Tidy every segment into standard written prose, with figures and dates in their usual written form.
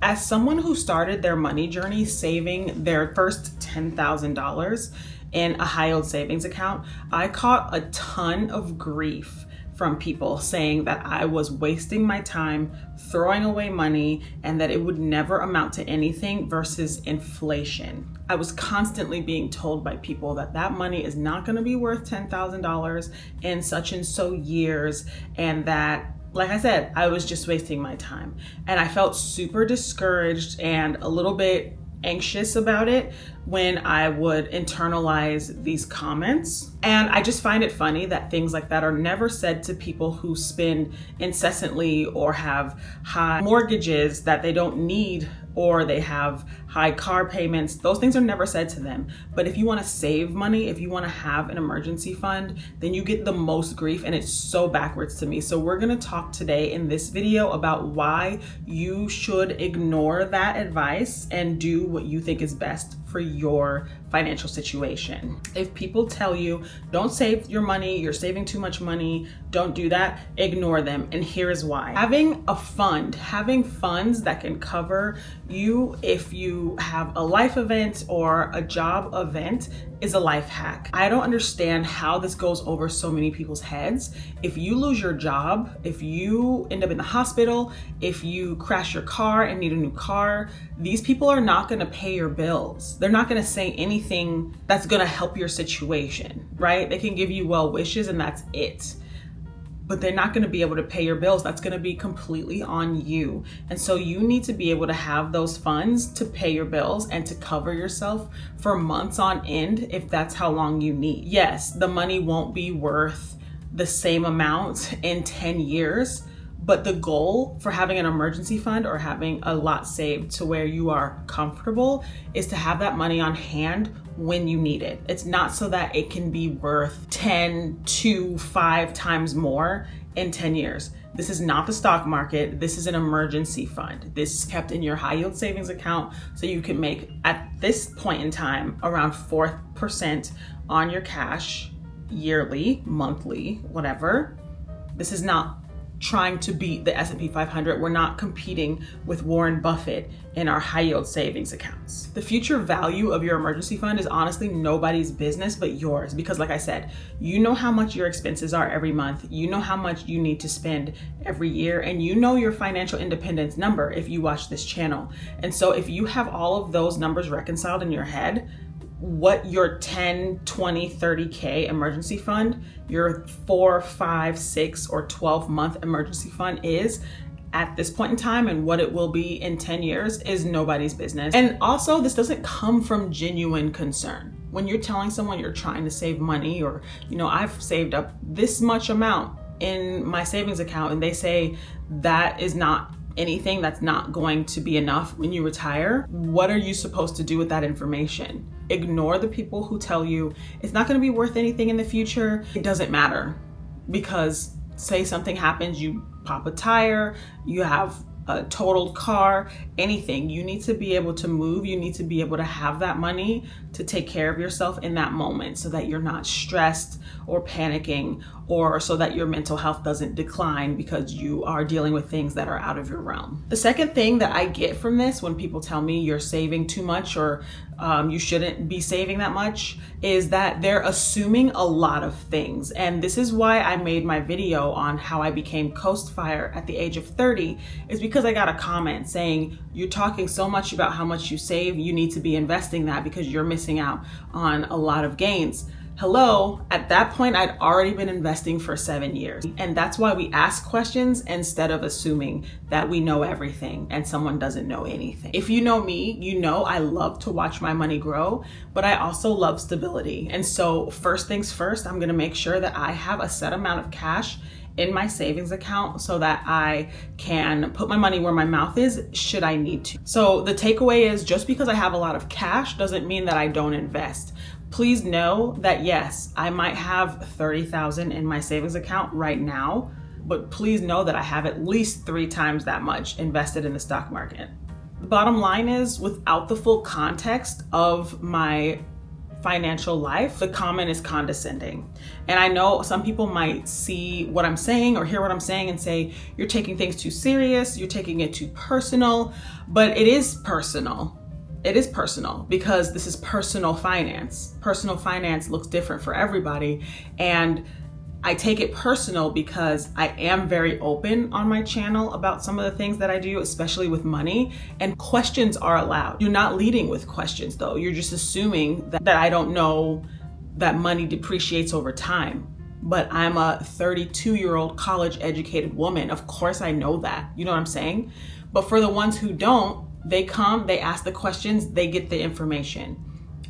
As someone who started their money journey saving their first $10,000 in a high yield savings account, I caught a ton of grief from people saying that I was wasting my time, throwing away money, and that it would never amount to anything versus inflation. I was constantly being told by people that that money is not going to be worth $10,000 in such and so years, and that, like I said, I was just wasting my time. And I felt super discouraged and a little bit anxious about it when I would internalize these comments. And I just find it funny that things like that are never said to people who spend incessantly or have high mortgages that they don't need, or they have high car payments. Those things are never said to them. But if you want to save money, if you want to have an emergency fund, then you get the most grief, and it's so backwards to me. So we're going to talk today in this video about why you should ignore that advice and do what you think is best for your financial situation. If people tell you, don't save your money, you're saving too much money, don't do that, ignore them. And here's why. Having a fund, having funds that can cover you if you have a life event or a job event is a life hack. I don't understand how this goes over so many people's heads. If you lose your job, if you end up in the hospital, if you crash your car and need a new car, these people are not gonna pay your bills. They're not gonna say anything that's gonna help your situation, right? They can give you well wishes and that's it. But they're not going to be able to pay your bills. That's going to be completely on you. And so you need to be able to have those funds to pay your bills and to cover yourself for months on end if that's how long you need. Yes, the money won't be worth the same amount in 10 years, but the goal for having an emergency fund or having a lot saved to where you are comfortable is to have that money on hand when you need it. It's not so that it can be worth 10 to 5 times more in 10 years. This is not the stock market. This is an emergency fund. This is kept in your high yield savings account so you can make, at this point in time, around 4% on your cash yearly, monthly, whatever. This is not trying to beat the S&P 500. We're not competing with Warren Buffett in our high yield savings accounts. The future value of your emergency fund is honestly nobody's business but yours, because like I said, you know how much your expenses are every month, you know how much you need to spend every year, and you know your financial independence number if you watch this channel. And so if you have all of those numbers reconciled in your head, what your 10, 20, 30K emergency fund, your 4, 5, 6, or 12-month emergency fund is at this point in time and what it will be in 10 years is nobody's business. And also, this doesn't come from genuine concern. When you're telling someone you're trying to save money, or, you know, I've saved up this much amount in my savings account, and they say that is not anything, that's not going to be enough when you retire, what are you supposed to do with that information? Ignore the people who tell you it's not going to be worth anything in the future. It doesn't matter, because say something happens, you pop a tire, you have a totaled car, anything, you need to be able to move. You need to be able to have that money to take care of yourself in that moment so that you're not stressed or panicking, or so that your mental health doesn't decline because you are dealing with things that are out of your realm. The second thing that I get from this when people tell me you're saving too much, or you shouldn't be saving that much, is that they're assuming a lot of things. And this is why I made my video on how I became Coast Fire at the age of 30, is because I got a comment saying, you're talking so much about how much you save, you need to be investing that because you're missing out on a lot of gains. Hello, at that point, I'd already been investing for 7 years. And that's why we ask questions instead of assuming that we know everything and someone doesn't know anything. If you know me, you know I love to watch my money grow, but I also love stability. And so first things first, I'm gonna make sure that I have a set amount of cash in my savings account so that I can put my money where my mouth is should I need to. So the takeaway is, just because I have a lot of cash doesn't mean that I don't invest. Please know that yes, I might have 30,000 in my savings account right now, but please know that I have at least 3 times that much invested in the stock market. The bottom line is, without the full context of my financial life, the comment is condescending. And I know some people might see what I'm saying or hear what I'm saying and say, you're taking things too serious, you're taking it too personal, but it is personal. It is personal because this is personal finance. Personal finance looks different for everybody. And I take it personal because I am very open on my channel about some of the things that I do, especially with money, and questions are allowed. You're not leading with questions though. You're just assuming that I don't know that money depreciates over time. But I'm a 32-year-old college educated woman. Of course I know that, you know what I'm saying? But for the ones who don't, they come, they ask the questions, they get the information.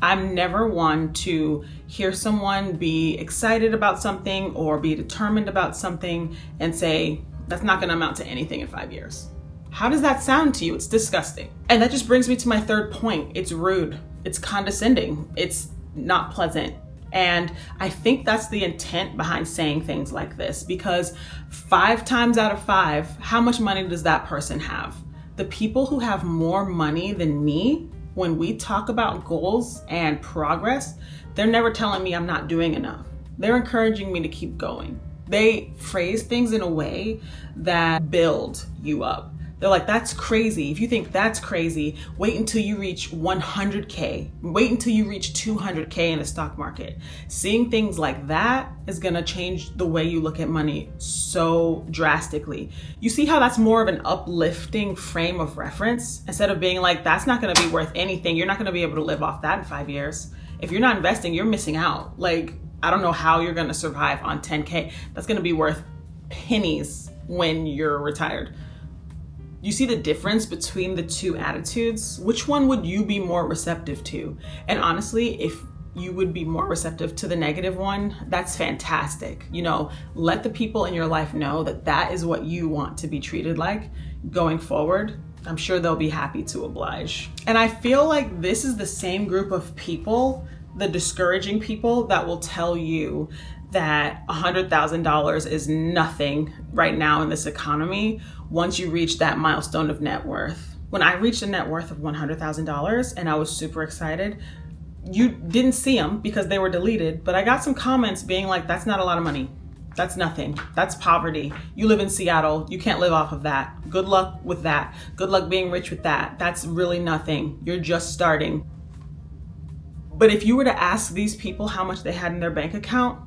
I'm never one to hear someone be excited about something or be determined about something and say, that's not going to amount to anything in 5 years. How does that sound to you? It's disgusting. And that just brings me to my third point. It's rude. It's condescending. It's not pleasant. And I think that's the intent behind saying things like this, because 5 times out of 5, how much money does that person have? The people who have more money than me, when we talk about goals and progress, they're never telling me I'm not doing enough. They're encouraging me to keep going. They phrase things in a way that build you up. They're like, that's crazy. If you think that's crazy, wait until you reach 100K. Wait until you reach 200K in the stock market. Seeing things like that is gonna change the way you look at money so drastically. You see how that's more of an uplifting frame of reference instead of being like, that's not gonna be worth anything. You're not gonna be able to live off that in 5 years. If you're not investing, you're missing out. Like, I don't know how you're gonna survive on 10K. That's gonna be worth pennies when you're retired. You see the difference between the two attitudes? Which one would you be more receptive to? And honestly, if you would be more receptive to the negative one, that's fantastic. You know, let the people in your life know that that is what you want to be treated like going forward. I'm sure they'll be happy to oblige. And I feel like this is the same group of people, the discouraging people, that will tell you that $100,000 is nothing right now in this economy once you reach that milestone of net worth. When I reached a net worth of $100,000 and I was super excited, you didn't see them because they were deleted, but I got some comments being like, that's not a lot of money. That's nothing. That's poverty. You live in Seattle. You can't live off of that. Good luck with that. Good luck being rich with that. That's really nothing. You're just starting. But if you were to ask these people how much they had in their bank account,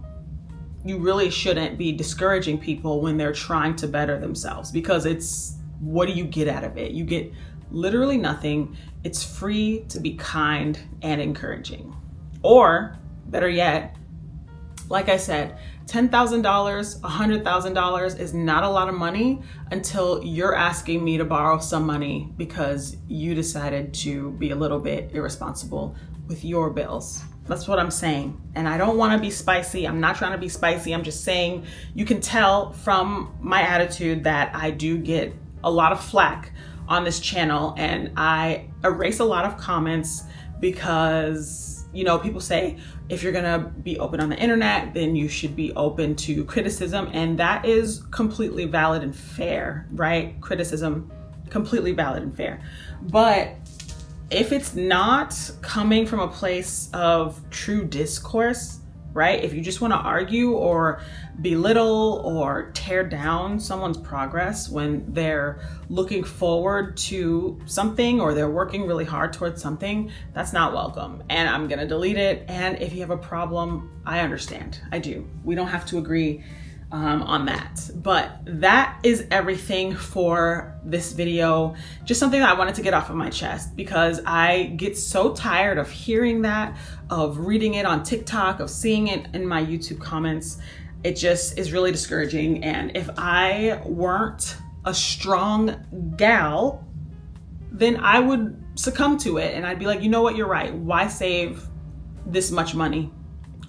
you really shouldn't be discouraging people when they're trying to better themselves, because it's, what do you get out of it? You get literally nothing. It's free to be kind and encouraging. Or better yet, like I said, $10,000, $100,000 is not a lot of money until you're asking me to borrow some money because you decided to be a little bit irresponsible with your bills. That's what I'm saying. And I don't want to be spicy. I'm not trying to be spicy. I'm just saying, you can tell from my attitude that I do get a lot of flack on this channel, and I erase a lot of comments because, you know, people say, if you're gonna be open on the internet, then you should be open to criticism. And that is completely valid and fair, right? Criticism, completely valid and fair. But if it's not coming from a place of true discourse, right? If you just want to argue or belittle or tear down someone's progress when they're looking forward to something or they're working really hard towards something, that's not welcome. And I'm going to delete it. And if you have a problem, I understand. I do. We don't have to agree on that. But that is everything for this video. Just something that I wanted to get off of my chest because I get so tired of hearing that, of reading it on TikTok, of seeing it in my YouTube comments. It just is really discouraging. And if I weren't a strong gal, then I would succumb to it. And I'd be like, you know what, you're right. Why save this much money?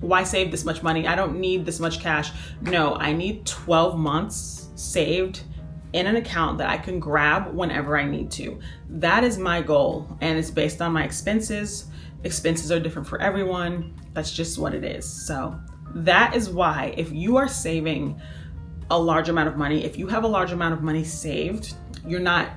Why save this much money? I don't need this much cash. No, I need 12 months saved in an account that I can grab whenever I need to. That is my goal. And it's based on my expenses. Expenses are different for everyone. That's just what it is. So that is why, if you are saving a large amount of money, if you have a large amount of money saved, you're not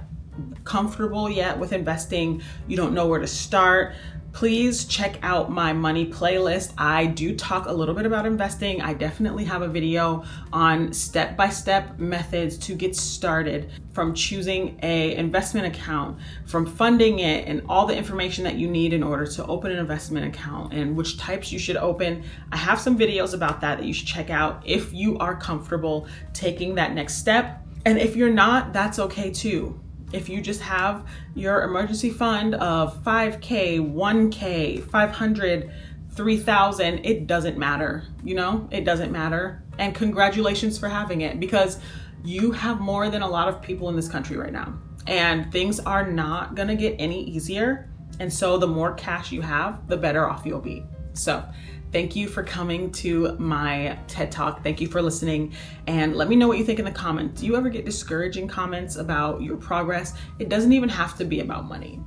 comfortable yet with investing, you don't know where to start, please check out my money playlist. I do talk a little bit about investing. I definitely have a video on step-by-step methods to get started, from choosing an investment account, from funding it, and all the information that you need in order to open an investment account and which types you should open. I have some videos about that you should check out if you are comfortable taking that next step. And if you're not, that's okay too. If you just have your emergency fund of 5K, 1K, 500, 3,000, it doesn't matter, it doesn't matter. And congratulations for having it, because you have more than a lot of people in this country right now. And things are not gonna get any easier. And so the more cash you have, the better off you'll be. So thank you for coming to my TED Talk. Thank you for listening. And let me know what you think in the comments. Do you ever get discouraging comments about your progress? It doesn't even have to be about money.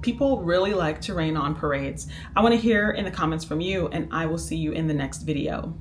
People really like to rain on parades. I want to hear in the comments from you, and I will see you in the next video.